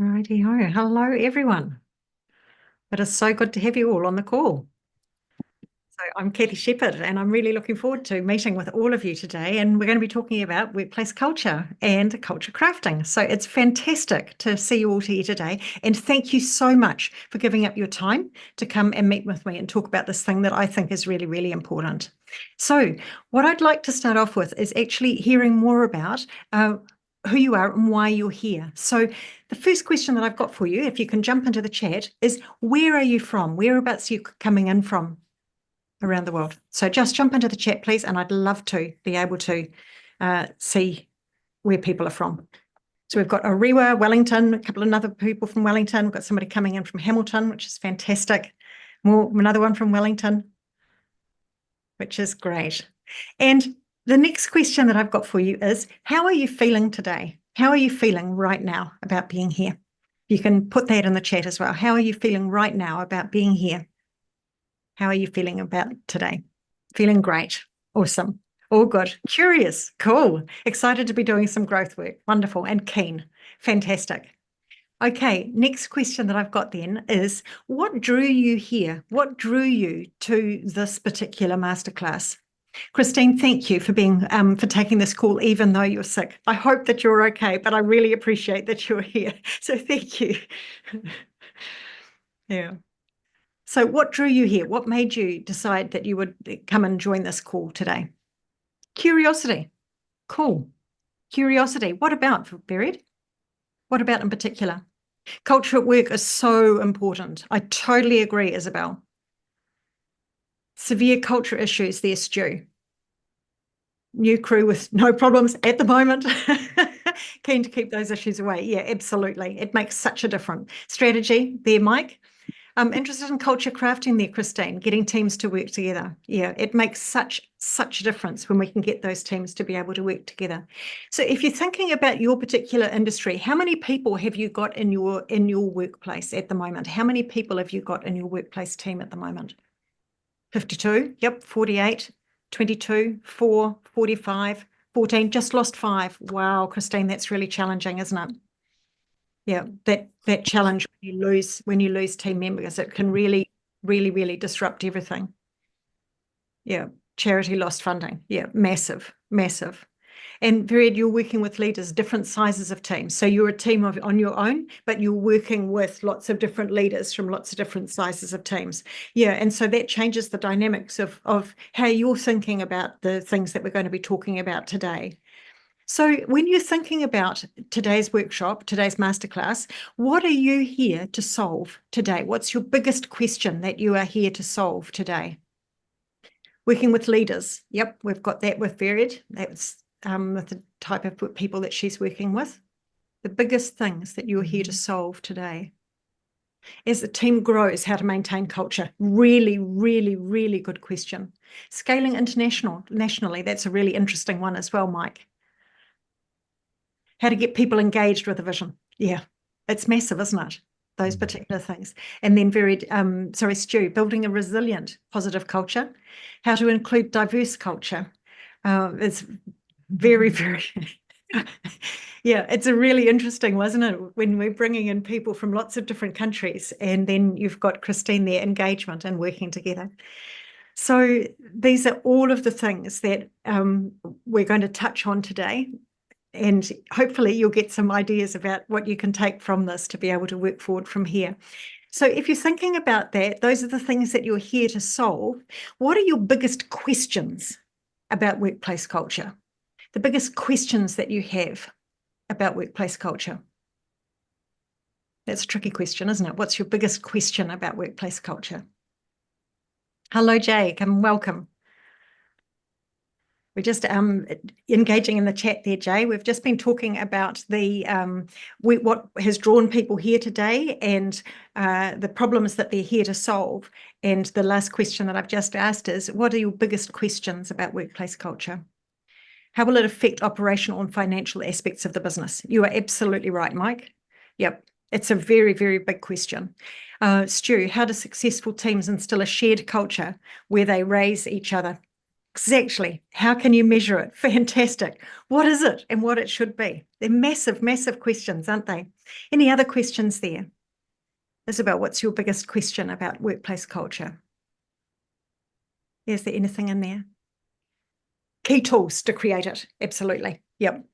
Righty-ho. Hello, everyone. It is so good to have you all on the call. So I'm Cathy Sheppard, and I'm really looking forward to meeting with all of you today. And we're going to be talking about workplace culture and culture crafting. So it's fantastic to see you all here today. And thank you so much for giving up your time to come and meet with me and talk about this thing that I think is really, really important. So what I'd like to start off with is actually hearing more about who you are and why you're here. So the first question that I've got for you, if you can jump into the chat, is where are you from? Whereabouts are you coming in from around the world? So just jump into the chat, please, and I'd love to be able to see where people are from. So we've got Orewa, Wellington, a couple of other people from Wellington. We've got somebody coming in from Hamilton, which is fantastic. Another one from Wellington, which is great. And the next question that I've got for you is, how are you feeling today? How are you feeling right now about being here? You can put that in the chat as well. How are you feeling right now about being here? How are you feeling about today? Feeling great. Awesome. All good. Curious. Cool. Excited to be doing some growth work. Wonderful. And keen. Fantastic. Okay, next question that I've got then is, what drew you here? What drew you to this particular masterclass? Christine, thank you for for taking this call, even though you're sick. I hope that you're okay, but I really appreciate that you're here. So thank you. Yeah. So what drew you here? What made you decide that you would come and join this call today? Curiosity. Cool. Curiosity. What about, Buried? What about in particular? Culture at work is so important. I totally agree, Isabel. Severe culture issues there, Stu. New crew with no problems at the moment. Keen to keep those issues away. Yeah, absolutely. It makes such a difference. Strategy there, Mike. I'm interested in culture crafting there, Christine, getting teams to work together. Yeah, it makes such a difference when we can get those teams to be able to work together. So if you're thinking about your particular industry, how many people have you got in your workplace at the moment? How many people have you got in your workplace team at the moment? 52, yep, 48, 22, 4, 45, 14, just lost 5. Wow, Christine, that's really challenging, isn't it? Yeah, that challenge when you lose team members, it can really, really, really disrupt everything. Yeah, charity lost funding. Yeah, massive, massive. And Vered, you're working with leaders, different sizes of teams. So you're a team on your own, but you're working with lots of different leaders from lots of different sizes of teams. Yeah, and so that changes the dynamics of how you're thinking about the things that we're going to be talking about today. So when you're thinking about today's workshop, today's masterclass, what are you here to solve today? What's your biggest question that you are here to solve today? Working with leaders. Yep, we've got that with Vered. That's with the type of people that she's working with. The biggest things that you're here to solve today. As the team grows, how to maintain culture. Really, really, really good question. Scaling nationally, that's a really interesting one as well, Mike. How to get people engaged with a vision. Yeah, it's massive, isn't it? Those particular things. And then Stu, building a resilient, positive culture. How to include diverse culture. It's very, very, yeah, it's a really interesting, wasn't it? When we're bringing in people from lots of different countries, and then you've got Christine there, engagement and working together. So these are all of the things that we're going to touch on today. And hopefully you'll get some ideas about what you can take from this to be able to work forward from here. So if you're thinking about that, those are the things that you're here to solve. What are your biggest questions about workplace culture? The biggest questions that you have about workplace culture? That's a tricky question, isn't it? What's your biggest question about workplace culture? Hello, Jay, come welcome. We're just engaging in the chat there, Jay. We've just been talking about what has drawn people here today and the problems that they're here to solve. And the last question that I've just asked is, what are your biggest questions about workplace culture? How will it affect operational and financial aspects of the business? You are absolutely right, Mike. Yep, it's a very, very big question. Stu, how do successful teams instill a shared culture where they raise each other? Exactly. How can you measure it? Fantastic. What is it and what it should be? They're massive, massive questions, aren't they? Any other questions there? Isabel, what's your biggest question about workplace culture? Is there anything in there? Key tools to create it. Absolutely. Yep.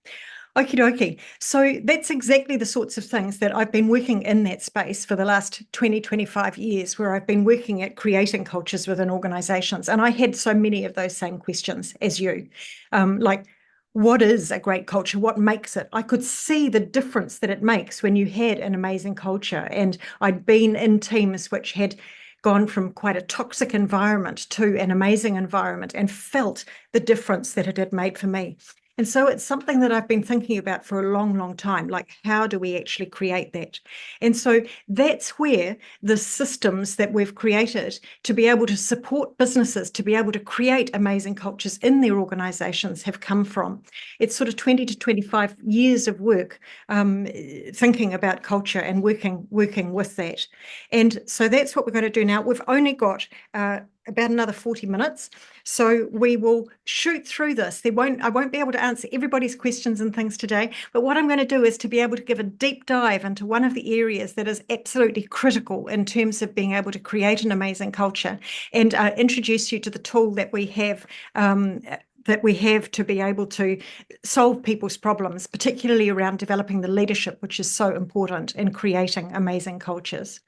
Okie dokie. So that's exactly the sorts of things that I've been working in that space for the last 20, 25 years, where I've been working at creating cultures within organizations. And I had so many of those same questions as you. Like, what is a great culture? What makes it? I could see the difference that it makes when you had an amazing culture. And I'd been in teams which had gone from quite a toxic environment to an amazing environment and felt the difference that it had made for me. And so it's something that I've been thinking about for a long, long time, like how do we actually create that? And so that's where the systems that we've created to be able to support businesses, to be able to create amazing cultures in their organizations have come from. It's sort of 20 to 25 years of work thinking about culture and working with that. And so that's what we're going to do now. We've only got about another 40 minutes. So we will shoot through this. I won't be able to answer everybody's questions and things today, but what I'm going to do is to be able to give a deep dive into one of the areas that is absolutely critical in terms of being able to create an amazing culture, and introduce you to the tool that we have to be able to solve people's problems, particularly around developing the leadership, which is so important in creating amazing cultures.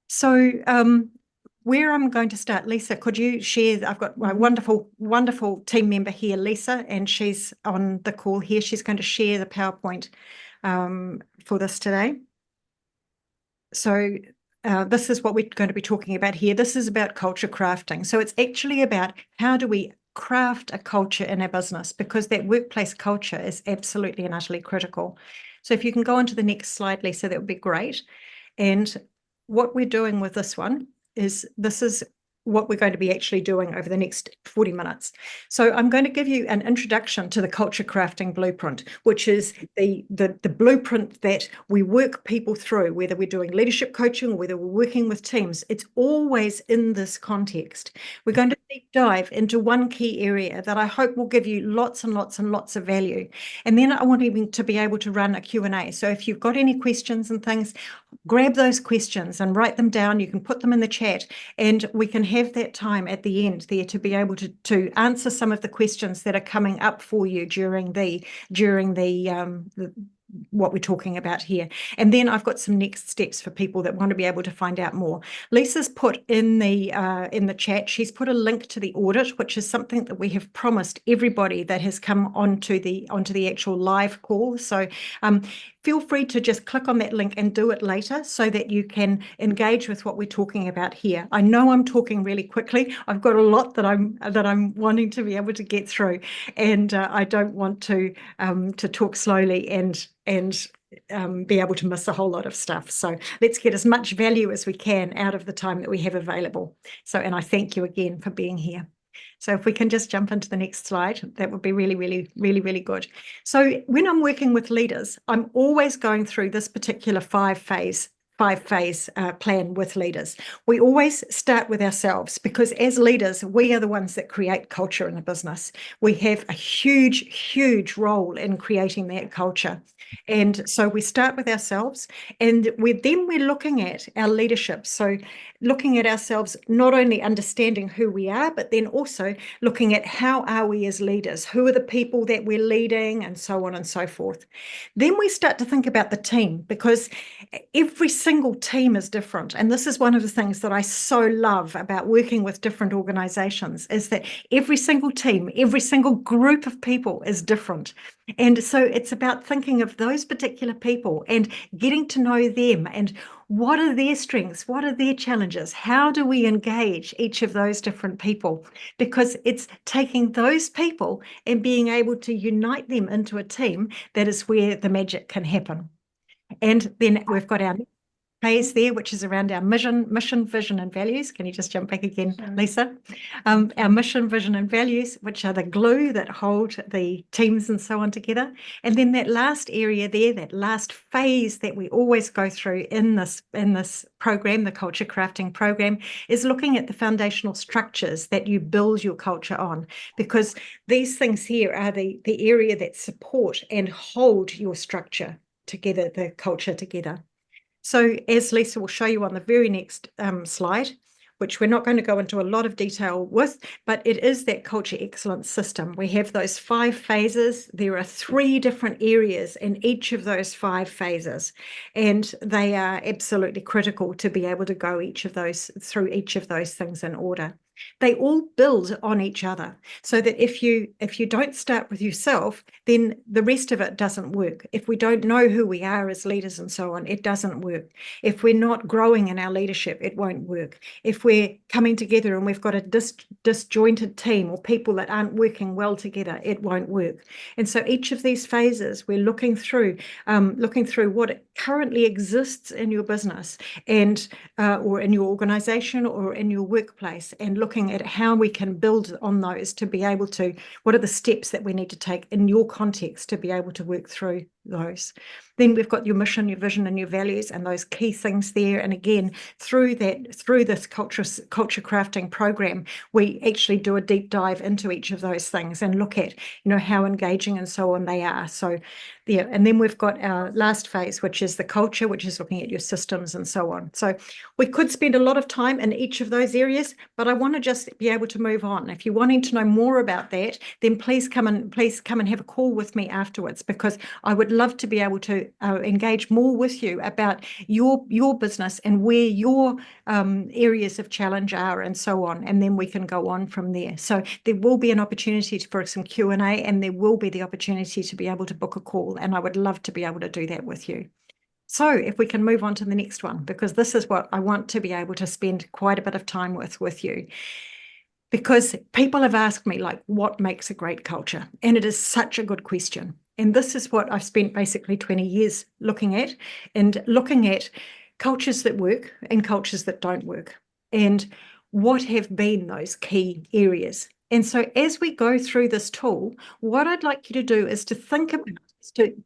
So where I'm going to start, Lisa, could you share? I've got my wonderful, wonderful team member here, Lisa, and she's on the call here. She's going to share the PowerPoint for this today. So this is what we're going to be talking about here. This is about culture crafting. So it's actually about how do we craft a culture in our business, because that workplace culture is absolutely and utterly critical. So if you can go on to the next slide, Lisa, that would be great. And what we're doing with this one is this is what we're going to be actually doing over the next 40 minutes. So I'm going to give you an introduction to the culture crafting blueprint, which is the blueprint that we work people through, whether we're doing leadership coaching or whether we're working with teams. It's always in this context. We're going to deep dive into one key area that I hope will give you lots and lots and lots of value. And then I want you to be able to run a Q&A. So if you've got any questions and things, grab those questions and write them down. You can put them in the chat, and we can have that time at the end there to be able to answer some of the questions that are coming up for you during the what we're talking about here. And then I've got some next steps for people that want to be able to find out more. Lisa's put in the chat, she's put a link to the audit, which is something that we have promised everybody that has come onto the actual live call. So feel free to just click on that link and do it later so that you can engage with what we're talking about here. I know I'm talking really quickly. I've got a lot that I'm wanting to be able to get through, and I don't want to talk slowly and be able to miss a whole lot of stuff. So let's get as much value as we can out of the time that we have available. So, and I thank you again for being here. So if we can just jump into the next slide, that would be really, really, really, really good. So when I'm working with leaders, I'm always going through this particular five-phase plan with leaders. We always start with ourselves, because as leaders, we are the ones that create culture in a business. We have a huge, huge role in creating that culture. And so we start with ourselves, and we're looking at our leadership. So looking at ourselves, not only understanding who we are, but then also looking at how are we as leaders, who are the people that we're leading, and so on and so forth. Then we start to think about the team, because every single team is different. And this is one of the things that I so love about working with different organizations, is that every single team, every single group of people is different. And so it's about thinking of those particular people and getting to know them, and what are their strengths, what are their challenges, how do we engage each of those different people? Because it's taking those people and being able to unite them into a team that is where the magic can happen. And then we've got our phase there, which is around our mission, vision, and values. Can you just jump back again, Lisa? Our mission, vision, and values, which are the glue that hold the teams and so on together. And then that last area there, that last phase that we always go through in this program, the Culture Crafting program, is looking at the foundational structures that you build your culture on, because these things here are the area that support and hold your structure together, the culture together. So as Lisa will show you on the very next slide, which we're not going to go into a lot of detail with, but it is that culture excellence system. We have those 5 phases. There are 3 different areas in each of those 5 phases, and they are absolutely critical to be able to go through each of those things in order. They all build on each other, so that if you don't start with yourself, then the rest of it doesn't work. If we don't know who we are as leaders and so on, it doesn't work. If we're not growing in our leadership, it won't work. If we're coming together and we've got a disjointed team or people that aren't working well together, it won't work. And so each of these phases, we're looking through what currently exists in your business and or in your organization or in your workplace, and looking at how we can build on those to be able to, what are the steps that we need to take in your context to be able to work through those. Then we've got your mission, your vision, and your values, and those key things there. And again, through this culture crafting program, we actually do a deep dive into each of those things and look at, how engaging and so on they are. So there, and then we've got our last phase, which is the culture, which is looking at your systems and so on. So we could spend a lot of time in each of those areas, but I want to just be able to move on. If you're wanting to know more about that, then please come and have a call with me afterwards, because I would love to be able to engage more with you about your business and where your areas of challenge are and so on, and then we can go on from there. So there will be an opportunity for some Q&A, and there will be the opportunity to be able to book a call, and I would love to be able to do that with you. So if we can move on to the next one, because this is what I want to be able to spend quite a bit of time with you. Because people have asked me, like, what makes a great culture? And it is such a good question. And this is what I've spent basically 20 years looking at cultures that work and cultures that don't work, and what have been those key areas. And so as we go through this tool, what I'd like you to do is to think about,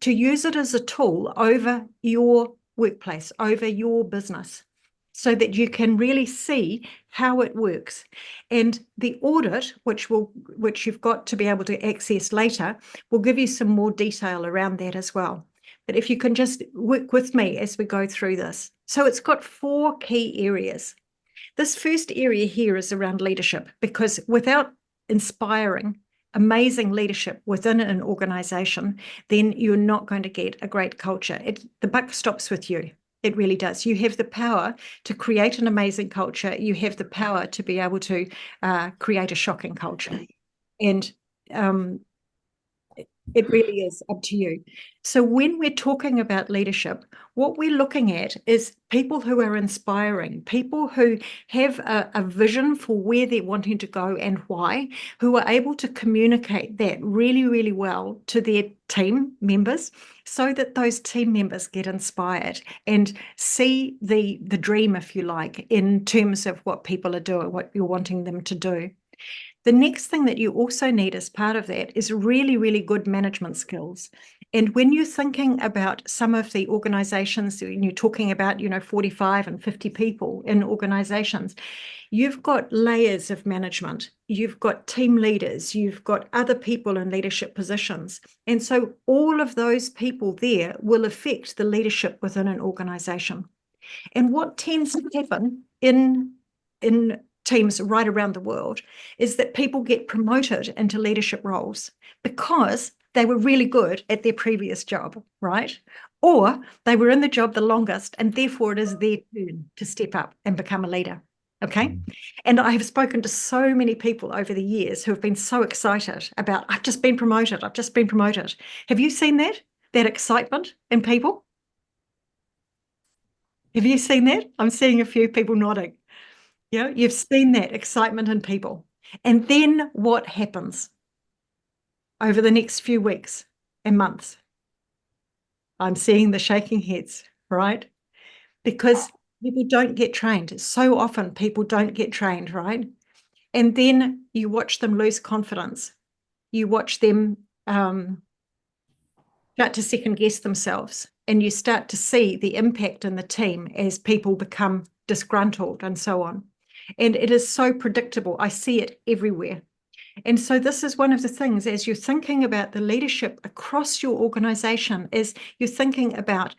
to use it as a tool over your workplace, over your business, so that you can really see how it works. And the audit, which you've got to be able to access later, will give you some more detail around that as well. But if you can just work with me as we go through this. So it's got 4 key areas. This first area here is around leadership, because without inspiring amazing leadership within an organization, then you're not going to get a great culture. The buck stops with you. It really does. You have the power to create an amazing culture. You have the power to be able to create a shocking culture. And it really is up to you. So when we're talking about leadership, what we're looking at is people who are inspiring, people who have a vision for where they're wanting to go and why, who are able to communicate that really, really well to their team members, so that those team members get inspired and see the dream, if you like, in terms of what people are doing, what you're wanting them to do. The next thing that you also need as part of that is really, really good management skills. And when you're thinking about some of the organizations, when you're talking about, 45 and 50 people in organizations, you've got layers of management, you've got team leaders, you've got other people in leadership positions. And so all of those people there will affect the leadership within an organization. And what tends to happen in teams right around the world is that people get promoted into leadership roles because they were really good at their previous job, right? Or they were in the job the longest, and therefore it is their turn to step up and become a leader. Okay. And I have spoken to so many people over the years who have been so excited about, I've just been promoted. I've just been promoted. Have you seen that excitement in people? Have you seen that? I'm seeing a few people nodding. You've seen that excitement in people. And then what happens over the next few weeks and months? I'm seeing the shaking heads, right? because people don't get trained. So often people don't get trained, right? And then you watch them lose confidence. You watch them start to second guess themselves, and you start to see the impact in the team as people become disgruntled and so on. And it is so predictable. I see it everywhere. And so this is one of the things, as you're thinking about the leadership across your organization, is you're thinking about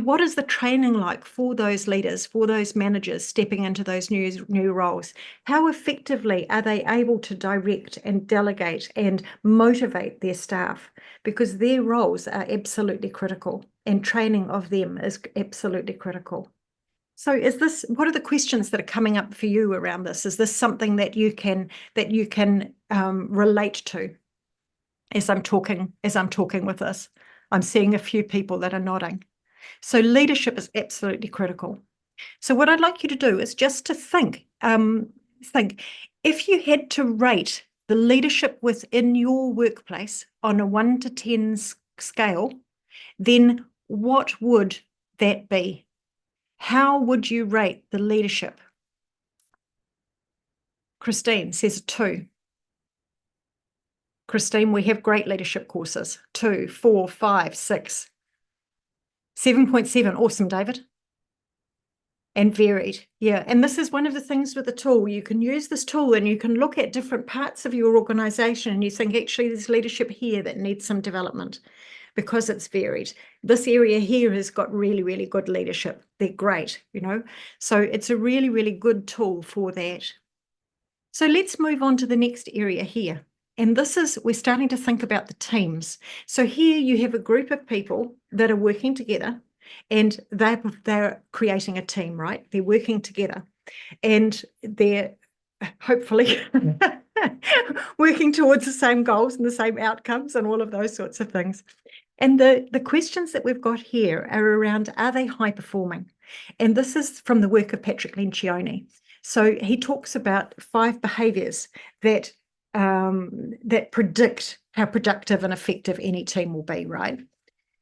what is the training like for those leaders, for those managers stepping into those new roles? How effectively are they able to direct and delegate and motivate their staff? Because their roles are absolutely critical, and training of them is absolutely critical. So what are the questions that are coming up for you around this? Is this something that you can relate to as I'm talking with this? I'm seeing a few people that are nodding. So leadership is absolutely critical. So what I'd like you to do is just to think if you had to rate the leadership within your workplace on a 1 to 10 scale, then what would that be? How would you rate the leadership? Christine says 2. Christine, we have great leadership courses. 2, 4, 5, 6. 7.7. Awesome, David. And varied. Yeah. And this is one of the things with the tool. You can use this tool and you can look at different parts of your organization and you think, actually, there's leadership here that needs some development because it's varied. This area here has got really, really good leadership. They're great, So it's a really, really good tool for that. So let's move on to the next area here. And we're starting to think about the teams. So here you have a group of people that are working together and they're creating a team, right? They're working together and they're hopefully working towards the same goals and the same outcomes and all of those sorts of things. And the questions that we've got here are around, are they high performing? And this is from the work of Patrick Lencioni. So he talks about 5 behaviors that predict how productive and effective any team will be, right?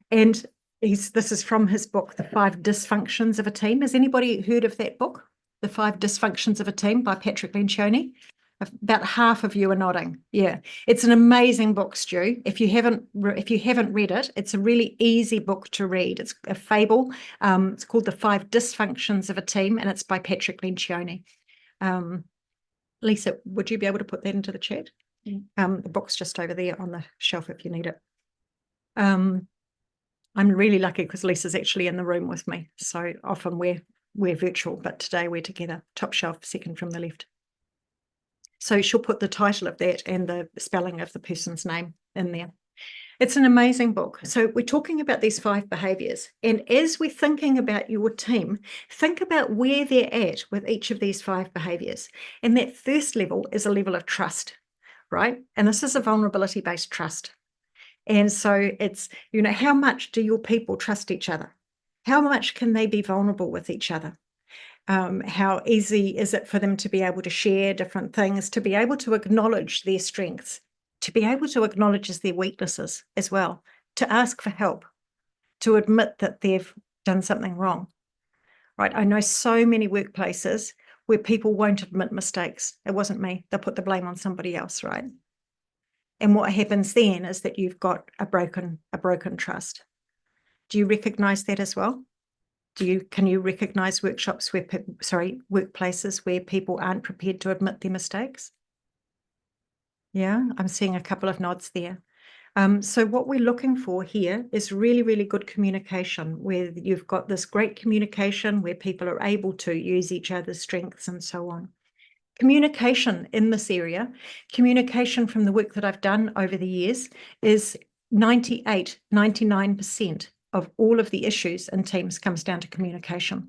And this is from his book, The 5 Dysfunctions of a Team. Has anybody heard of that book, The 5 Dysfunctions of a Team by Patrick Lencioni? About half of you are nodding. Yeah, it's an amazing book, Stu. If you haven't read it, it's a really easy book to read. It's a fable. It's called The 5 Dysfunctions of a Team, and it's by Patrick Lencioni. Lisa, would you be able to put that into the chat? The book's just over there on the shelf if you need it. I'm really lucky because Lisa's actually in the room with me. So often we're virtual, but today we're together. Top shelf, second from the left. So she'll put the title of that and the spelling of the person's name in there. It's an amazing book. So we're talking about these 5 behaviors. And as we're thinking about your team, think about where they're at with each of these 5 behaviors. And that first level is a level of trust, right? And this is a vulnerability-based trust. And so it's, how much do your people trust each other? How much can they be vulnerable with each other? How easy is it for them to be able to share different things, to be able to acknowledge their strengths, to be able to acknowledge their weaknesses as well, to ask for help, to admit that they've done something wrong, right? I know so many workplaces where people won't admit mistakes. It wasn't me. They'll put the blame on somebody else, right? And what happens then is that you've got a broken trust. Do you recognize that as well? Can you recognize workplaces where people aren't prepared to admit their mistakes? Yeah, I'm seeing a couple of nods there. So what we're looking for here is really, really good communication, where you've got this great communication where people are able to use each other's strengths and so on. Communication in this area, communication from the work that I've done over the years is 99% of all of the issues in teams comes down to communication.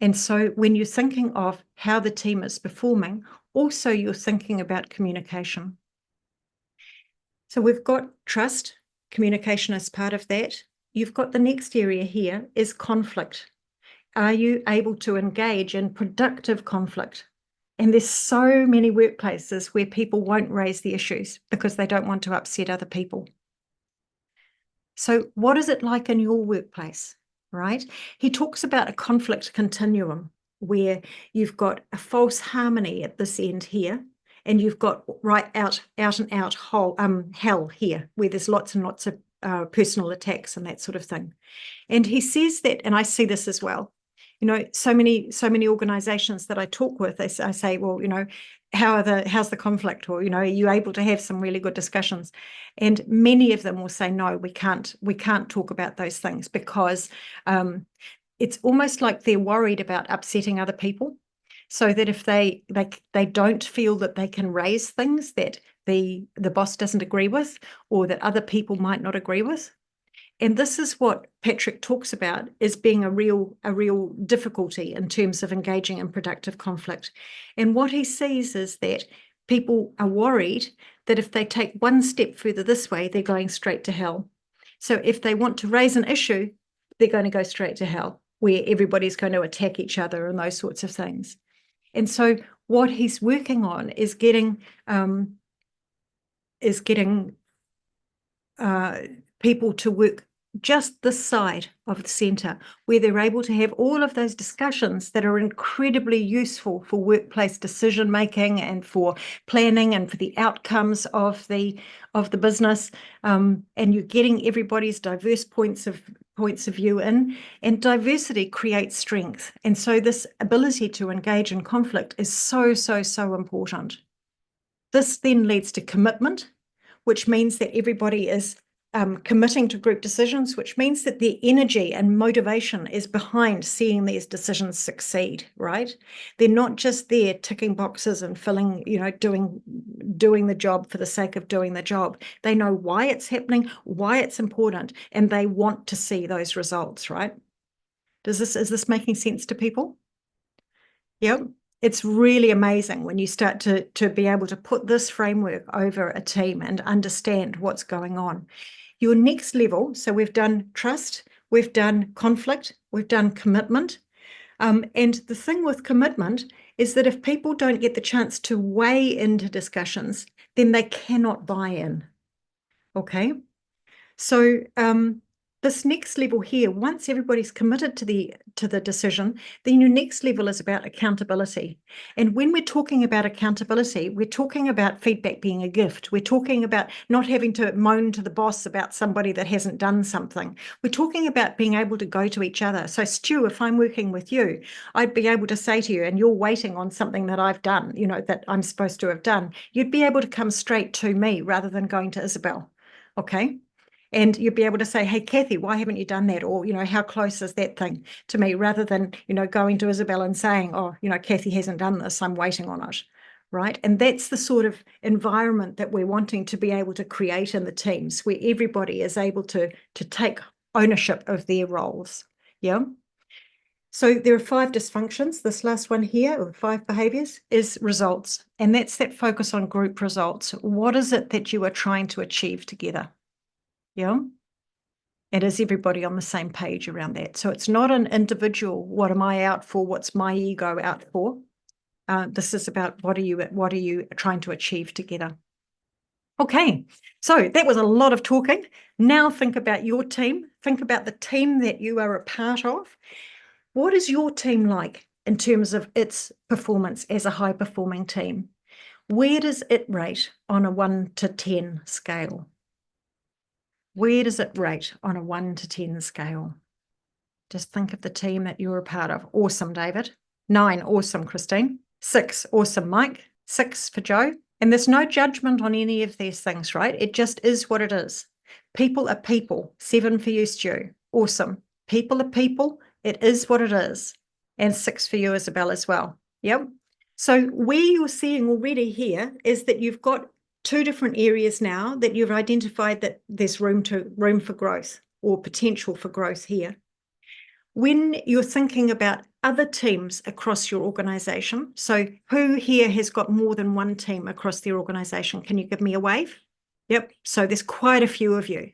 And so when you're thinking of how the team is performing, also you're thinking about communication. So we've got trust, communication as part of that. You've got the next area here is conflict. Are you able to engage in productive conflict? And there's so many workplaces where people won't raise the issues because they don't want to upset other people. So what is it like in your workplace, right? He talks about a conflict continuum where you've got a false harmony at this end here, and you've got right out and out hell here, where there's lots and lots of personal attacks and that sort of thing. And he says that, and I see this as well. You know, so many organizations that I talk with, I say, well, you know, how's the conflict? Or, you know, are you able to have some really good discussions? And many of them will say, no, we can't talk about those things, because it's almost like they're worried about upsetting other people. So that if they don't feel that they can raise things that the boss doesn't agree with, or that other people might not agree with. And this is what Patrick talks about as being a real difficulty in terms of engaging in productive conflict. And what he sees is that people are worried that if they take one step further this way, they're going straight to hell. So if they want to raise an issue, they're going to go straight to hell, where everybody's going to attack each other and those sorts of things. And so what he's working on is getting people to work just this side of the centre, where they're able to have all of those discussions that are incredibly useful for workplace decision making and for planning and for the outcomes of the business. And you're getting everybody's diverse points of view in, and diversity creates strength. And so this ability to engage in conflict is so important. This then leads to commitment, which means that everybody is committing to group decisions, which means that their energy and motivation is behind seeing these decisions succeed, right? They're not just there ticking boxes and filling, you know, doing the job for the sake of doing the job. They know why it's happening, why it's important, and they want to see those results, right? Is this making sense to people? Yep. It's really amazing when you start to be able to put this framework over a team and understand what's going on. Your next level, so we've done trust, we've done conflict, we've done commitment. And the thing with commitment is that if people don't get the chance to weigh into discussions, then they cannot buy in. Okay? So this next level here, once everybody's committed to the decision, then your next level is about accountability. And when we're talking about accountability, we're talking about feedback being a gift. We're talking about not having to moan to the boss about somebody that hasn't done something. We're talking about being able to go to each other. So Stu, if I'm working with you, I'd be able to say to you, and you're waiting on something that I've done, you know, that I'm supposed to have done, you'd be able to come straight to me rather than going to Isabel. Okay? And you'd be able to say, hey, Cathy, why haven't you done that? Or, you know, how close is that thing to me? Rather than, you know, going to Isabel and saying, oh, you know, Cathy hasn't done this, I'm waiting on it, right? And that's the sort of environment that we're wanting to be able to create in the teams, where everybody is able to take ownership of their roles, yeah? So there are 5 dysfunctions. This last one here, or 5 behaviours, is results. And that's that focus on group results. What is it that you are trying to achieve together? Yeah. And is everybody on the same page around that? So it's not an individual, what am I out for? What's my ego out for? This is about what are you trying to achieve together? Okay, so that was a lot of talking. Now think about your team. Think about the team that you are a part of. What is your team like in terms of its performance as a high-performing team? Where does it rate on a 1 to 10 scale? Where does it rate on a 1 to 10 scale? Just think of the team that you're a part of. Awesome, David. 9, awesome, Christine. 6, awesome, Mike. 6 for Joe. And there's no judgment on any of these things, right? It just is what it is. People are people. 7 for you, Stu. Awesome. People are people. It is what it is. And 6 for you, Isabel, as well. Yep. So where you're seeing already here is that you've got 2 different areas now that you've identified that there's room for growth or potential for growth here. When you're thinking about other teams across your organisation, so who here has got more than one team across their organisation? Can you give me a wave? Yep, so there's quite a few of you.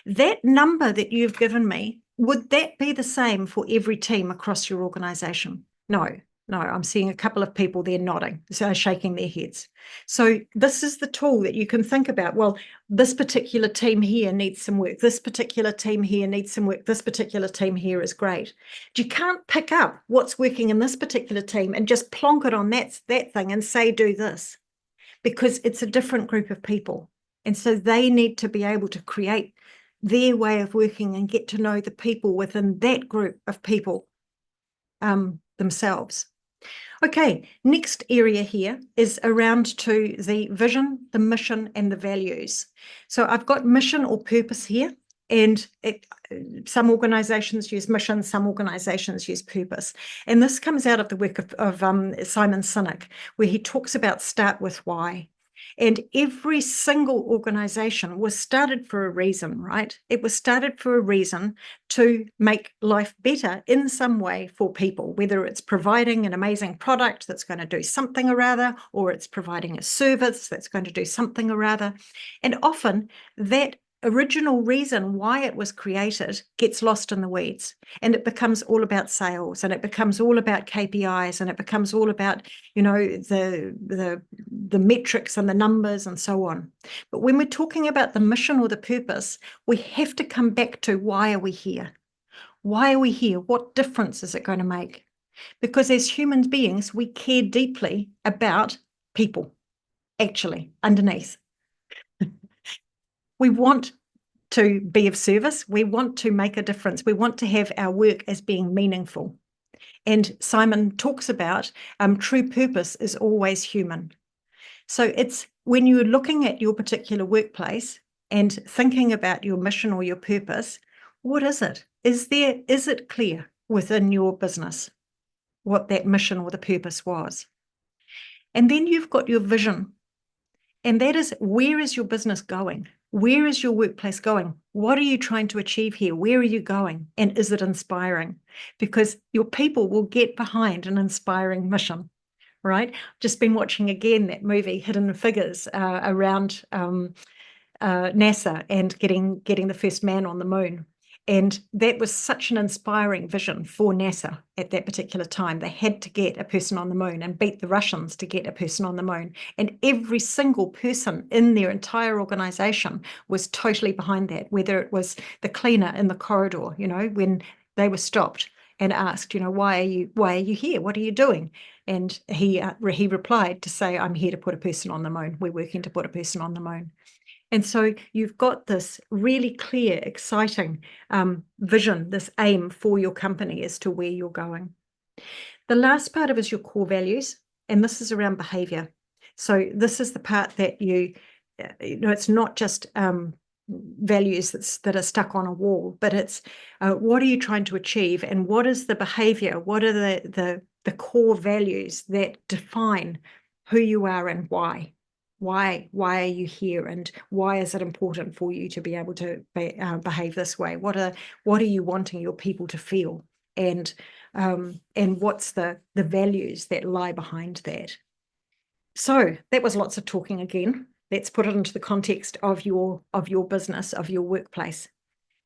That number that you've given me, would that be the same for every team across your organisation? No, No, I'm seeing a couple of people there nodding, so shaking their heads. So this is the tool that you can think about. Well, this particular team here needs some work. This particular team here needs some work. This particular team here is great. You can't pick up what's working in this particular team and just plonk it on that thing and say, do this, because it's a different group of people. And so they need to be able to create their way of working and get to know the people within that group of people themselves. Okay, next area here is around to the vision, the mission, and the values. So I've got mission or purpose here, and some organizations use mission, some organizations use purpose. And this comes out of the work of Simon Sinek, where he talks about start with why. And every single organization was started for a reason, right? It was started for a reason to make life better in some way for people, whether it's providing an amazing product that's going to do something or other, or it's providing a service that's going to do something or other. And often that original reason why it was created gets lost in the weeds, and it becomes all about sales, and it becomes all about KPIs, and it becomes all about, you know, the metrics and the numbers and so on. But when we're talking about the mission or the purpose, we have to come back to, why are we here? Why are we here? What difference is it going to make? Because as human beings, we care deeply about people, actually, underneath. We want to be of service. We want to make a difference. We want to have our work as being meaningful. And Simon talks about true purpose is always human. So it's when you're looking at your particular workplace and thinking about your mission or your purpose, what is it? Is it clear within your business what that mission or the purpose was? And then you've got your vision. And that is, where is your business going? Where is your workplace going? What are you trying to achieve here? Where are you going? And is it inspiring? Because your people will get behind an inspiring mission, right? Just been watching again that movie, Hidden Figures, around NASA and getting the first man on the moon. And that was such an inspiring vision for NASA at that particular time. They had to get a person on the moon and beat the Russians to get a person on the moon. And every single person in their entire organization was totally behind that, whether it was the cleaner in the corridor, you know, when they were stopped and asked, you know, why are you here? What are you doing? And he replied to say, I'm here to put a person on the moon. We're working to put a person on the moon. And so you've got this really clear, exciting vision, this aim for your company as to where you're going. The last part of it is your core values, and this is around behavior. So this is the part that you know, it's not just values that are stuck on a wall, but it's what are you trying to achieve, and what is the behavior? What are the core values that define who you are and why? Why are you here, and why is it important for you to be able to behave this way? What are you wanting your people to feel, and what's the values that lie behind that? So that was lots of talking again. Let's put it into the context of your business, of your workplace.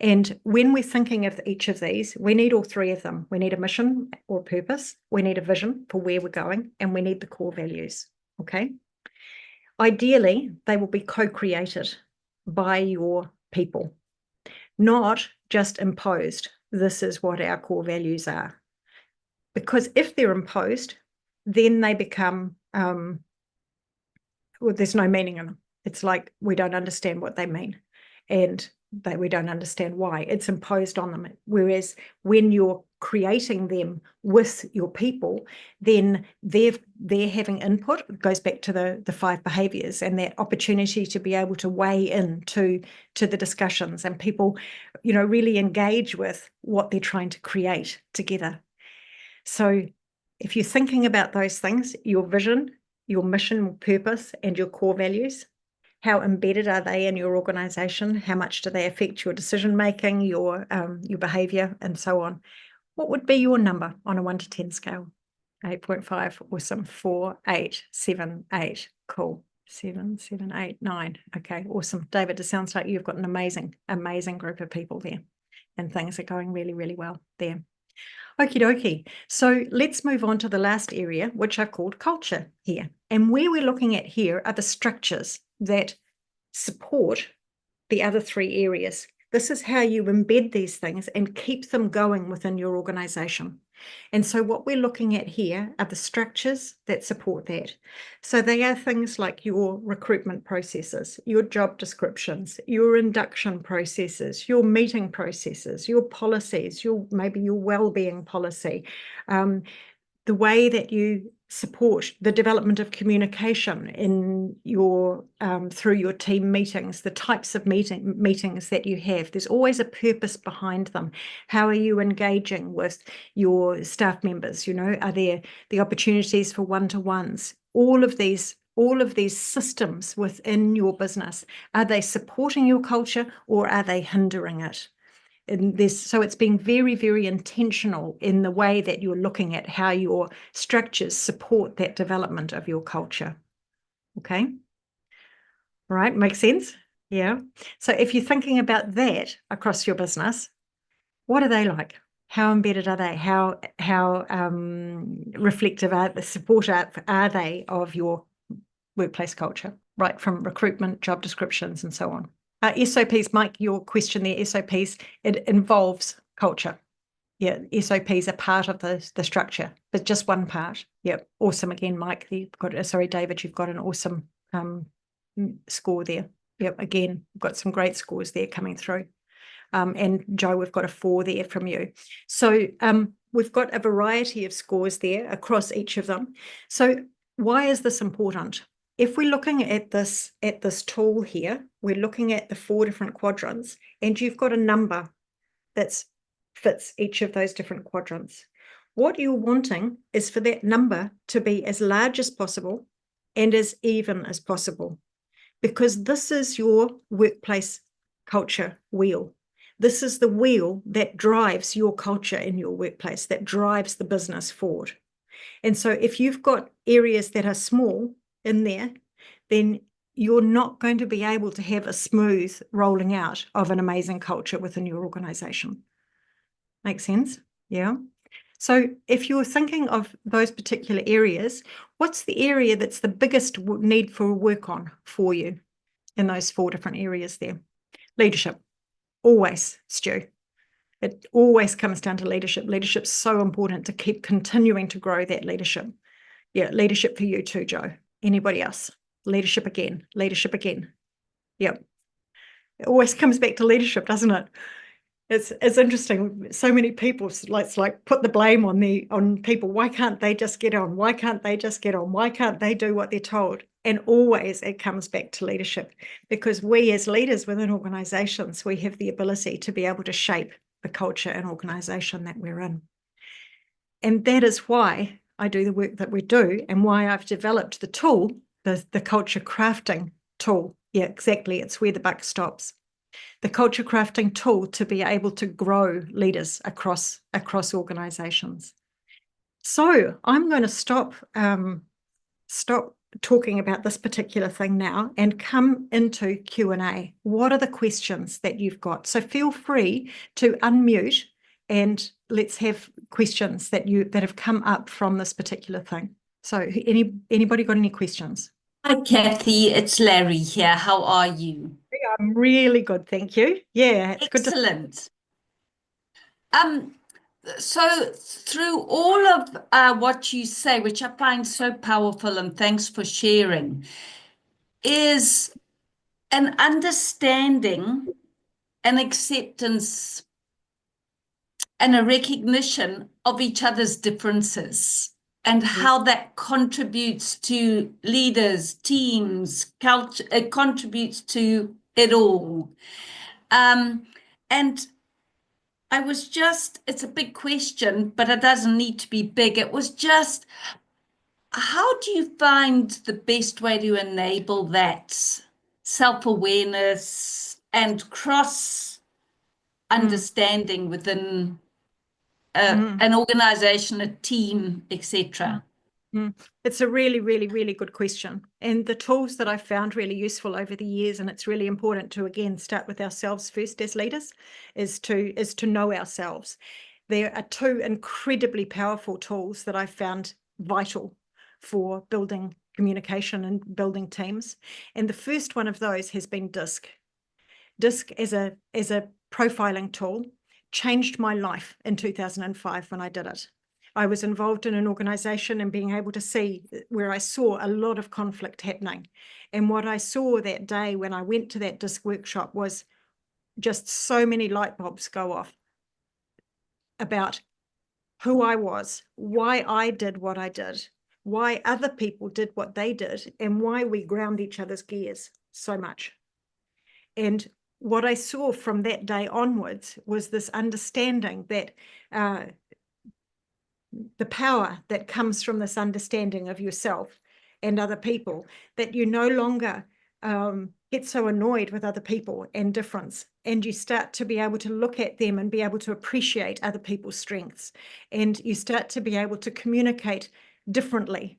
And when we're thinking of each of these, we need all three of them. We need a mission or purpose, we need a vision for where we're going, and we need the core values. Okay. Ideally, they will be co-created by your people, not just imposed. This is what our core values are. Because if they're imposed, then they become, well, there's no meaning in them. It's like we don't understand what they mean, and we don't understand why. It's imposed on them. Whereas when you're creating them with your people, then they're having input. It goes back to the 5 behaviors, and that opportunity to be able to weigh in to the discussions, and people, you know, really engage with what they're trying to create together. So if you're thinking about those things, your vision, your mission, purpose, and your core values, how embedded are they in your organization? How much do they affect your decision making, your behavior, and so on? What would be your number on a 1 to 10 scale? 8.5, awesome. 4, 8, 7, 8, cool. 7, 7, 8, 9. Okay, awesome. David, it sounds like you've got an amazing group of people there, and things are going really, really well there. Okie dokie. So let's move on to the last area, which I've called culture here. And where we're looking at here are the structures that support the other three areas. This is how you embed these things and keep them going within your organization. And so what we're looking at here are the structures that support that. So they are things like your recruitment processes, your job descriptions, your induction processes, your meeting processes, your policies, maybe your well-being policy, the way that you support the development of communication in your through your team meetings, the types of meetings that you have. There's always a purpose behind them. How are you engaging with your staff members? Are there the opportunities for one-to-ones? All of these systems within your business, are they supporting your culture or are they hindering it? So it's being very, very intentional in the way that you're looking at how your structures support that development of your culture. Okay. All right. Makes sense? Yeah. So if you're thinking about that across your business, what are they like? How embedded are they? How reflective are they of your workplace culture, right from recruitment, job descriptions, and so on? SOPs, Mike, your question there, SOPs, it involves culture. Yeah, SOPs are part of the structure, but just one part. Yep, awesome again, Mike. David, you've got an awesome score there. Yep, again, we've got some great scores there coming through. And Joe, we've got a 4 there from you. So we've got a variety of scores there across each of them. So why is this important? If we're looking at this tool here, we're looking at the 4 different quadrants, and you've got a number that fits each of those different quadrants. What you're wanting is for that number to be as large as possible and as even as possible, because this is your workplace culture wheel. This is the wheel that drives your culture in your workplace, that drives the business forward. And so if you've got areas that are small in there, then you're not going to be able to have a smooth rolling out of an amazing culture within your organization. Make sense? Yeah. So if you're thinking of those particular areas, what's the area that's the biggest need for work on for you in those 4 different areas there? Leadership. Always, Stu. It always comes down to leadership. Leadership's so important to keep continuing to grow that leadership. Yeah, leadership for you too, Joe. Anybody else? Leadership again, leadership again. Yep. It always comes back to leadership, doesn't it? It's interesting. So many people, it's like put the blame on people. Why can't they just get on? Why can't they just get on? Why can't they do what they're told? And always it comes back to leadership, because we as leaders within organizations, we have the ability to be able to shape the culture and organization that we're in. And that is why I do the work that we do, and why I've developed the tool, the culture crafting tool. Yeah, exactly. It's where the buck stops. The culture crafting tool to be able to grow leaders across organizations. So I'm going to stop talking about this particular thing now and come into Q&A. What are the questions that you've got? So feel free to unmute and let's have questions that have come up from this particular thing. So anybody got any questions? Hi, Cathy. It's Larry here. How are you? I'm really good, thank you. Yeah, it's excellent. So through all of what you say, which I find so powerful, and thanks for sharing, is an understanding, an acceptance, and a recognition of each other's differences and how that contributes to leaders, teams, culture. It contributes to it all. And it's a big question, but it doesn't need to be big. It was just, how do you find the best way to enable that self-awareness and cross-understanding within an organization, a team, etc.? It's a really, really, really good question. And the tools that I found really useful over the years, and it's really important to, again, start with ourselves first as leaders, is to know ourselves. There are two incredibly powerful tools that I found vital for building communication and building teams. And the first one of those has been DISC. DISC as a profiling tool changed my life in 2005 when I did it. I was involved in an organization and being able to see where I saw a lot of conflict happening. And what I saw that day when I went to that DISC workshop was just so many light bulbs go off about who I was, why I did what I did, why other people did what they did, and why we ground each other's gears so much. And what I saw from that day onwards was this understanding that the power that comes from this understanding of yourself and other people, that you no longer get so annoyed with other people and difference, and you start to be able to look at them and be able to appreciate other people's strengths, and you start to be able to communicate differently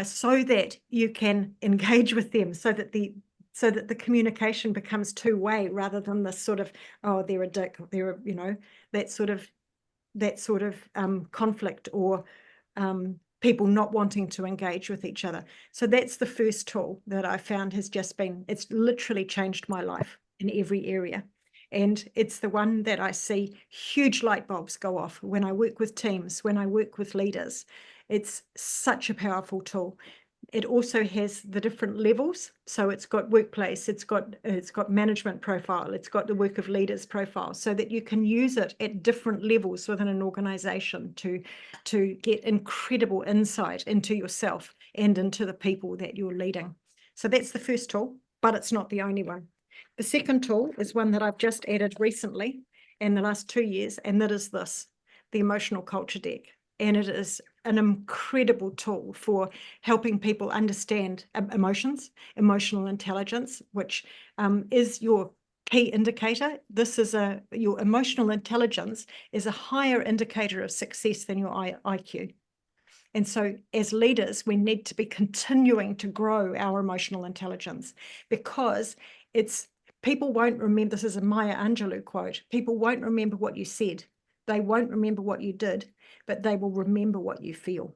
so that you can engage with them, so that the communication becomes two-way rather than this sort of, oh, they're a dick, they're, you know, that sort of conflict or people not wanting to engage with each other. So that's the first tool that I found has just been, it's literally changed my life in every area. And it's the one that I see huge light bulbs go off when I work with teams, when I work with leaders. It's such a powerful tool. It also has the different levels. So it's got workplace, it's got management profile, it's got the work of leaders profile, so that you can use it at different levels within an organization to get incredible insight into yourself and into the people that you're leading. So that's the first tool, but it's not the only one. The second tool is one that I've just added recently in the last 2 years, and that is this, the emotional culture deck. And it is an incredible tool for helping people understand emotions, emotional intelligence, which is your key indicator. This is your emotional intelligence is a higher indicator of success than your IQ. And so as leaders, we need to be continuing to grow our emotional intelligence, because people won't remember, this is a Maya Angelou quote, people won't remember what you said. They won't remember what you did, but they will remember what you feel,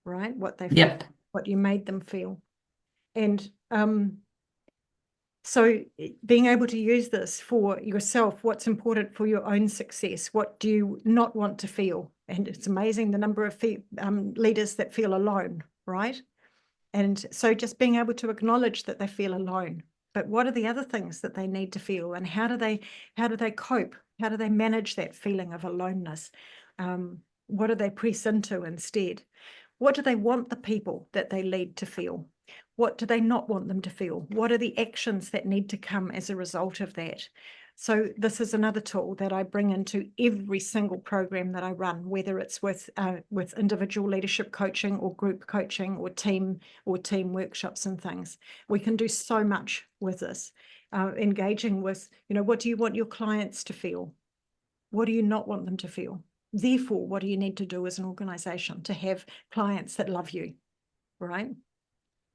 right? What they feel, what you made them feel. And so being able to use this for yourself, what's important for your own success, what do you not want to feel? And it's amazing the number of leaders that feel alone, right? And so just being able to acknowledge that they feel alone, but what are the other things that they need to feel, and how do they cope? How do they manage that feeling of aloneness? What do they press into instead? What do they want the people that they lead to feel? What do they not want them to feel? What are the actions that need to come as a result of that? So this is another tool that I bring into every single program that I run, whether it's with individual leadership coaching or group coaching or team workshops and things. We can do so much with this, engaging with, what do you want your clients to feel? What do you not want them to feel? Therefore, what do you need to do as an organization to have clients that love you, right?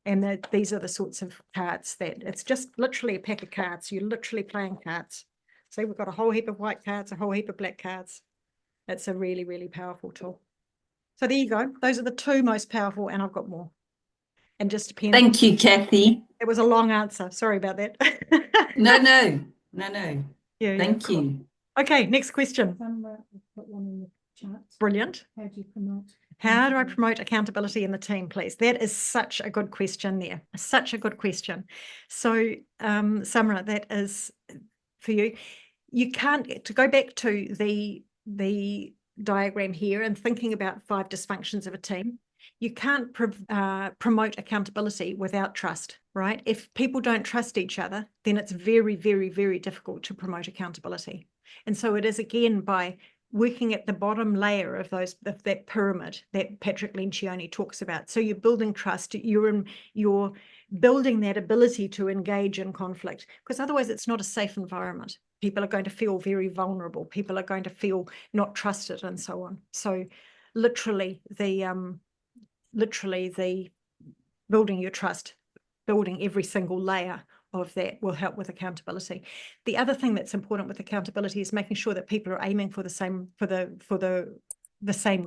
And these are the sorts of cards that it's just literally a pack of cards. You're literally playing cards. So we've got a whole heap of white cards, a whole heap of black cards. It's a really, really powerful tool. So there you go. Those are the two most powerful, and I've got more. And just depends. Thank you, Cathy. It was a long answer. Sorry about that. No. Yeah, Thank you. Okay, next question. Brilliant. How do I promote accountability in the team, please? That is such a good question there. Such a good question. So, Samara, that is for you. You can't, to go back to the diagram here and thinking about 5 dysfunctions of a team, you can't promote accountability without trust, right? If people don't trust each other, then it's very, very, very difficult to promote accountability. And so it is, again, by working at the bottom layer of that pyramid that Patrick Lencioni talks about. So you're building trust, you're building that ability to engage in conflict, because otherwise it's not a safe environment. People are going to feel very vulnerable. People are going to feel not trusted and so on. So literally the building your trust, building every single layer of that will help with accountability. The other thing that's important with accountability is making sure that people are aiming for the same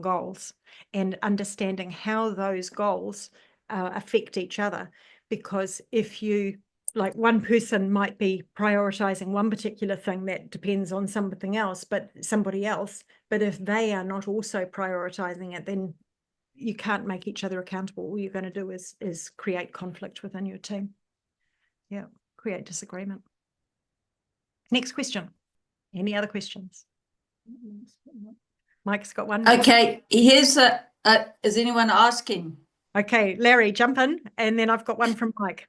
goals, and understanding how those goals affect each other. Because if you, like, one person might be prioritizing one particular thing that depends on somebody else, but if they are not also prioritizing it, then you can't make each other accountable. All you're going to do is create conflict within your team. Yeah, create disagreement. Next question. Any other questions? Mike's got one. Okay, here's is anyone asking? Okay, Larry, jump in, and then I've got one from Mike.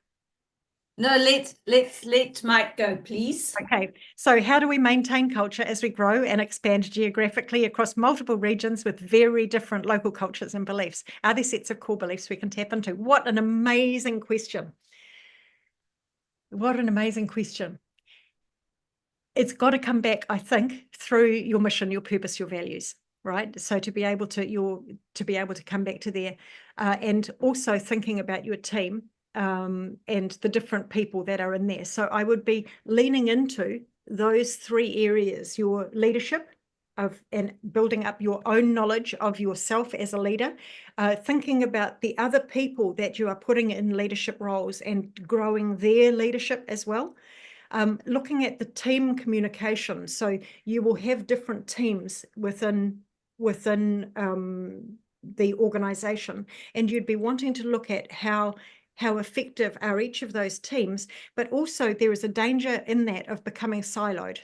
No, let Mike go, please. Okay, so how do we maintain culture as we grow and expand geographically across multiple regions with very different local cultures and beliefs? Are there sets of core beliefs we can tap into? What an amazing question. What an amazing question. It's got to come back, I think, through your mission, your purpose, your values, right? So to be able to come back to there, and also thinking about your team, and the different people that are in there. So I would be leaning into those three areas: your leadership and building up your own knowledge of yourself as a leader, thinking about the other people that you are putting in leadership roles and growing their leadership as well. Looking at the team communication. So you will have different teams within the organization, and you'd be wanting to look at how effective are each of those teams, but also there is a danger in that of becoming siloed.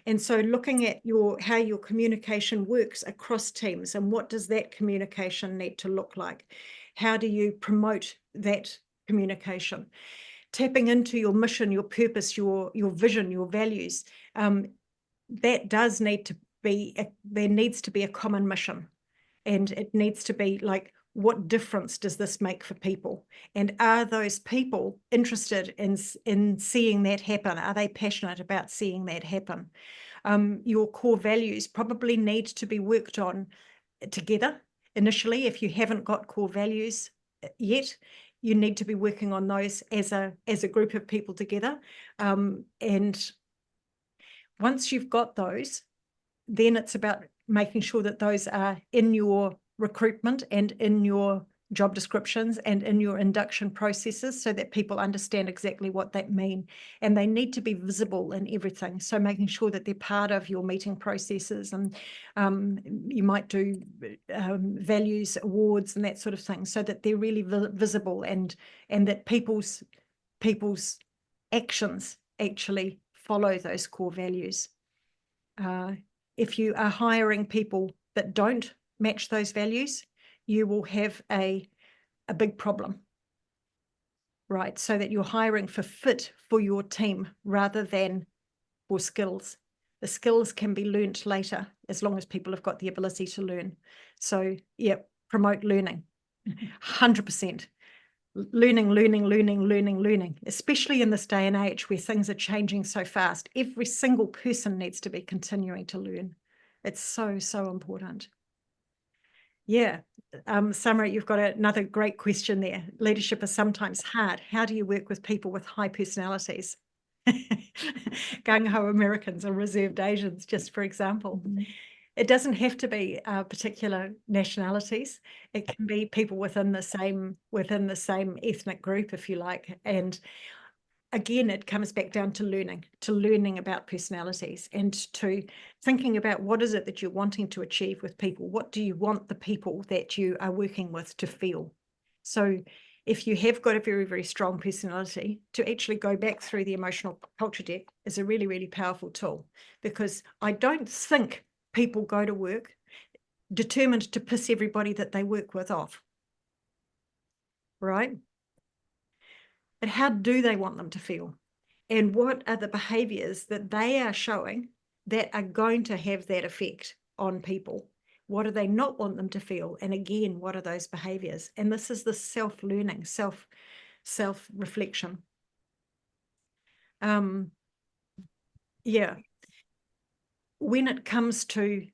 And so looking at how your communication works across teams, and what does that communication need to look like? How do you promote that communication? Tapping into your mission, your purpose, your vision, your values. That does need to be, there needs to be a common mission, and it needs to be like, what difference does this make for people? And are those people interested in seeing that happen? Are they passionate about seeing that happen? Your core values probably need to be worked on together initially. If you haven't got core values yet, you need to be working on those as a group of people together. And once you've got those, then it's about making sure that those are in your recruitment and in your job descriptions and in your induction processes, so that people understand exactly what that means. And they need to be visible in everything. So making sure that they're part of your meeting processes, and you might do values awards and that sort of thing, so that they're really visible, and that people's actions actually follow those core values. If you are hiring people that don't match those values, you will have a big problem, right? So that you're hiring for fit for your team rather than for skills. The skills can be learnt later, as long as people have got the ability to learn. So yeah, promote learning, 100%. Learning, especially in this day and age where things are changing so fast. Every single person needs to be continuing to learn. It's so, so important. Yeah. Summer, you've got another great question there. Leadership is sometimes hard. How do you work with people with high personalities? Gung-ho Americans or reserved Asians, just for example. Mm-hmm. It doesn't have to be particular nationalities. It can be people within the same ethnic group, if you like. And again, it comes back down to learning about personalities, and to thinking about what is it that you're wanting to achieve with people. What do you want the people that you are working with to feel? So if you have got a very, very strong personality, to actually go back through the emotional culture deck is a really, really powerful tool, because I don't think people go to work determined to piss everybody that they work with off, right? But how do they want them to feel? And what are the behaviors that they are showing that are going to have that effect on people? What do they not want them to feel? And again, what are those behaviors? And this is the self-learning, self-reflection. Yeah. When it comes to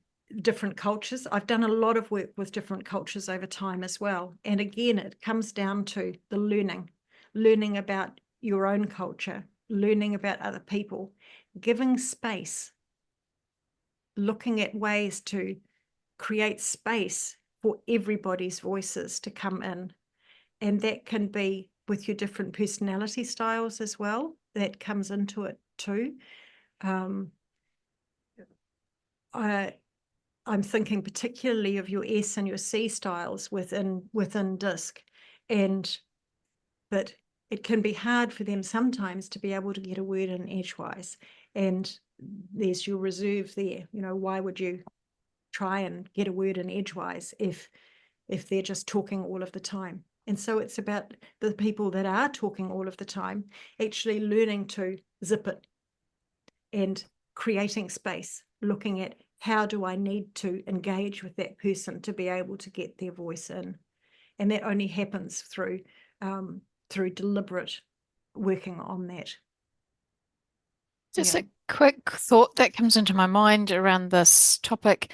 different cultures, I've done a lot of work with different cultures over time as well. And again, it comes down to the learning about your own culture, learning about other people, giving space, looking at ways to create space for everybody's voices to come in. And that can be with your different personality styles as well. That comes into it too. I'm thinking particularly of your S and your C styles within DISC, and that it can be hard for them sometimes to be able to get a word in edgewise. And there's your reserve there. You know, why would you try and get a word in edgewise if they're just talking all of the time? And so it's about the people that are talking all of the time actually learning to zip it and creating space, looking at how do I need to engage with that person to be able to get their voice in. And that only happens through deliberate working on that. Just a quick thought that comes into my mind around this topic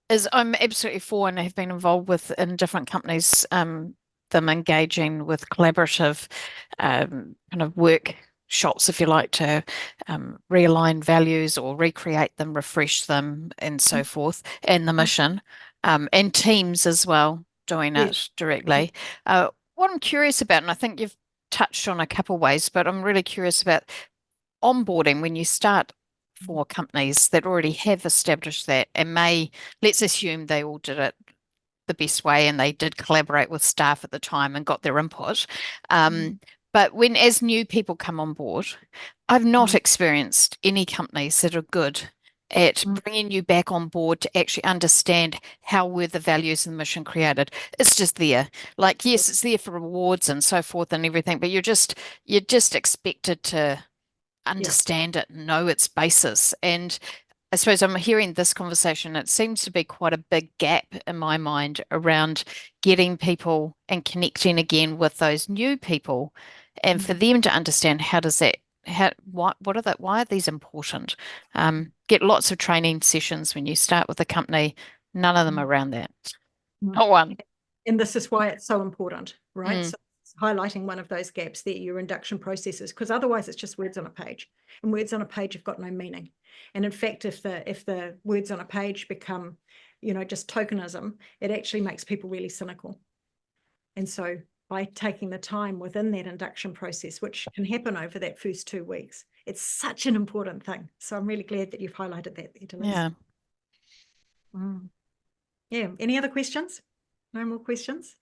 is I'm absolutely for, and have been involved with in different companies, them engaging with collaborative kind of workshops, if you like, to realign values or recreate them, refresh them, and so forth, and the mission, and teams as well, doing it directly. What I'm curious about, and I think you've touched on a couple of ways, but I'm really curious about onboarding when you start for companies that already have established that and let's assume they all did it the best way and they did collaborate with staff at the time and got their input. But as new people come on board, I've not experienced any companies that are good at bringing you back on board to actually understand how were the values and the mission created. It's just there. Like, yes, it's there for rewards and so forth and everything, but you're just expected to understand it and know its basis. And I suppose I'm hearing this conversation, it seems to be quite a big gap in my mind around getting people and connecting again with those new people, and for them to understand why are these important? Get lots of training sessions when you start with a company, none of them around that. Not one. And this is why it's so important, right? So highlighting one of those gaps there, your induction processes, because otherwise it's just words on a page, and words on a page have got no meaning. And in fact, if the words on a page become, just tokenism, it actually makes people really cynical. And so by taking the time within that induction process, which can happen over that first 2 weeks, it's such an important thing. So I'm really glad that you've highlighted that there, Delise. Yeah. Any other questions? No more questions?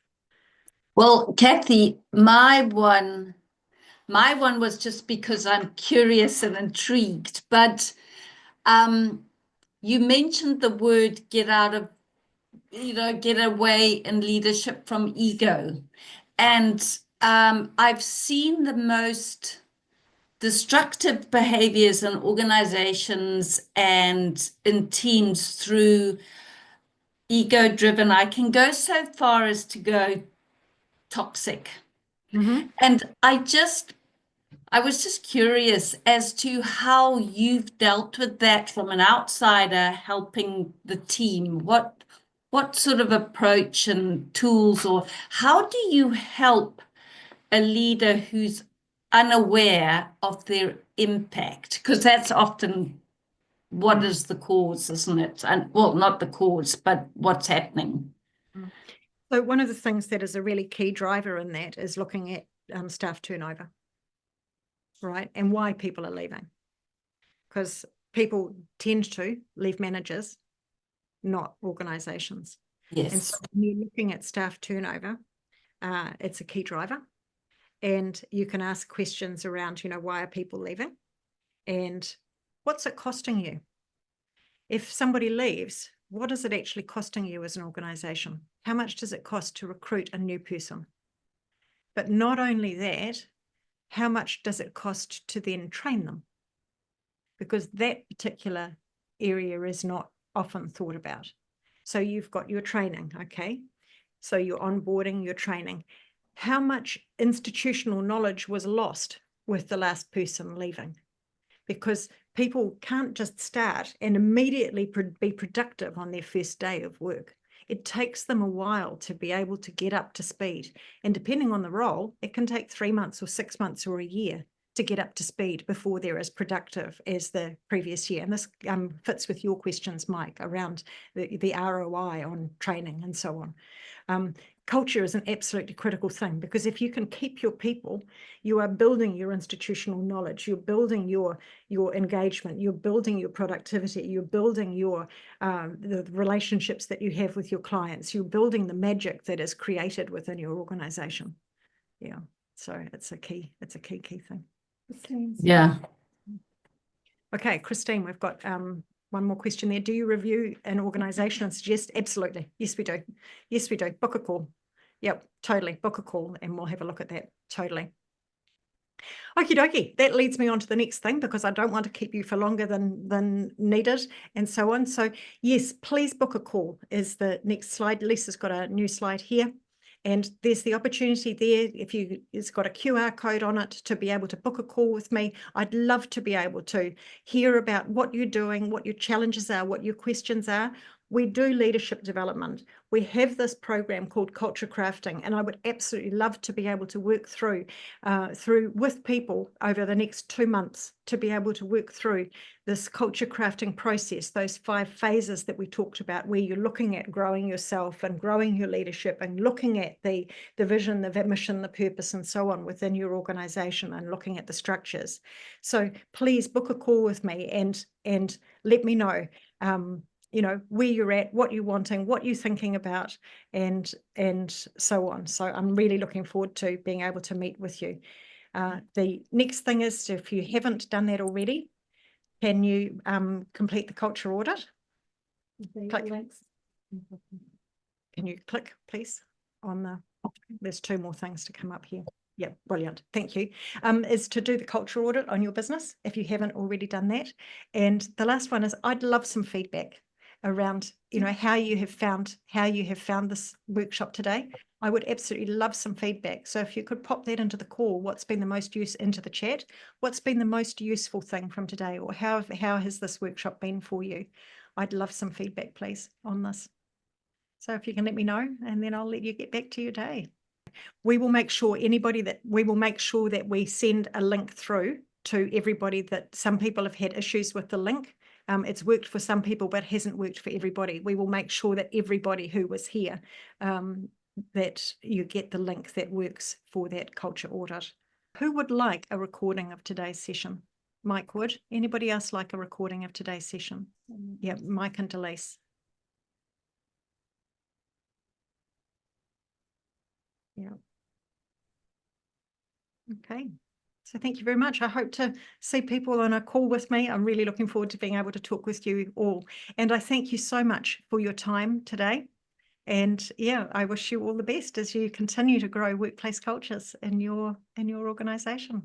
Well, Cathy, my one was just because I'm curious and intrigued, but you mentioned the word get away in leadership from ego. And I've seen the most destructive behaviors in organizations and in teams through ego-driven. I can go so far as to go toxic. And I was just curious as to how you've dealt with that from an outsider helping the team. What sort of approach and tools, or how do you help a leader who's unaware of their impact? Because that's often what is the cause, isn't it? And well, not the cause, but what's happening. So one of the things that is a really key driver in that is looking at staff turnover, right? And why people are leaving. Because people tend to leave managers, not organizations. Yes. And so when you're looking at staff turnover, it's a key driver. And you can ask questions around, why are people leaving? And what's it costing you? If somebody leaves, what is it actually costing you as an organization? How much does it cost to recruit a new person? But not only that, how much does it cost to then train them? Because that particular area is not often thought about. So you've got your training, okay? So you're onboarding, your training. How much institutional knowledge was lost with the last person leaving? Because people can't just start and immediately be productive on their first day of work. It takes them a while to be able to get up to speed. And depending on the role, it can take 3 months or 6 months or a year to get up to speed before they're as productive as the previous year. And this fits with your questions, Mike, around the ROI on training and so on. Culture is an absolutely critical thing, because if you can keep your people, you are building your institutional knowledge, you're building your engagement, you're building your productivity, you're building your the relationships that you have with your clients, you're building the magic that is created within your organization. Yeah, so it's a key thing. Yeah. Okay, Christine, we've got one more question there. Do you review an organization and suggest? Absolutely. Yes, we do. Yes, we do. Book a call. Yep, totally. Book a call and we'll have a look at that. Totally. Okie dokie. That leads me on to the next thing, because I don't want to keep you for longer than needed and so on. So yes, please book a call is the next slide. Lisa's got a new slide here. And there's the opportunity there, it's got a QR code on it, to be able to book a call with me. I'd love to be able to hear about what you're doing, what your challenges are, what your questions are. We do leadership development. We have this program called CultureCrafting, and I would absolutely love to be able to work through with people over the next 2 months, to be able to work through this culture crafting process, those 5 phases that we talked about, where you're looking at growing yourself and growing your leadership and looking at the vision, the mission, the purpose, and so on within your organization, and looking at the structures. So please book a call with me and let me know where you're at, what you're wanting, what you're thinking about, and so on. So I'm really looking forward to being able to meet with you. The next thing is, if you haven't done that already, can you complete the culture audit? Click. Can you click, please, on there's 2 more things to come up here. Yeah, brilliant. Thank you. Is to do the culture audit on your business, if you haven't already done that. And the last one is, I'd love some feedback around, how you have found this workshop today. I would absolutely love some feedback. So if you could pop that into the call, what's been the most into the chat, what's been the most useful thing from today, or how has this workshop been for you? I'd love some feedback, please, on this. So if you can let me know, and then I'll let you get back to your day. We will make sure that we send a link through to everybody. That some people have had issues with the link. It's worked for some people, but hasn't worked for everybody. We will make sure that everybody who was here, that you get the link that works for that culture audit. Who would like a recording of today's session? Mike would. Anybody else like a recording of today's session? Yeah, Mike and Delise. Yeah. Okay. So thank you very much. I hope to see people on a call with me. I'm really looking forward to being able to talk with you all. And I thank you so much for your time today. And yeah, I wish you all the best as you continue to grow workplace cultures in your organization.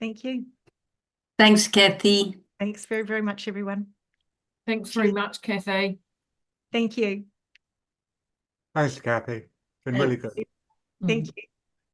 Thank you. Thanks, Cathy. Thanks very, very much, everyone. Thanks very much, Cathy. Thank you. Thanks, Cathy. Been really good. Thank you.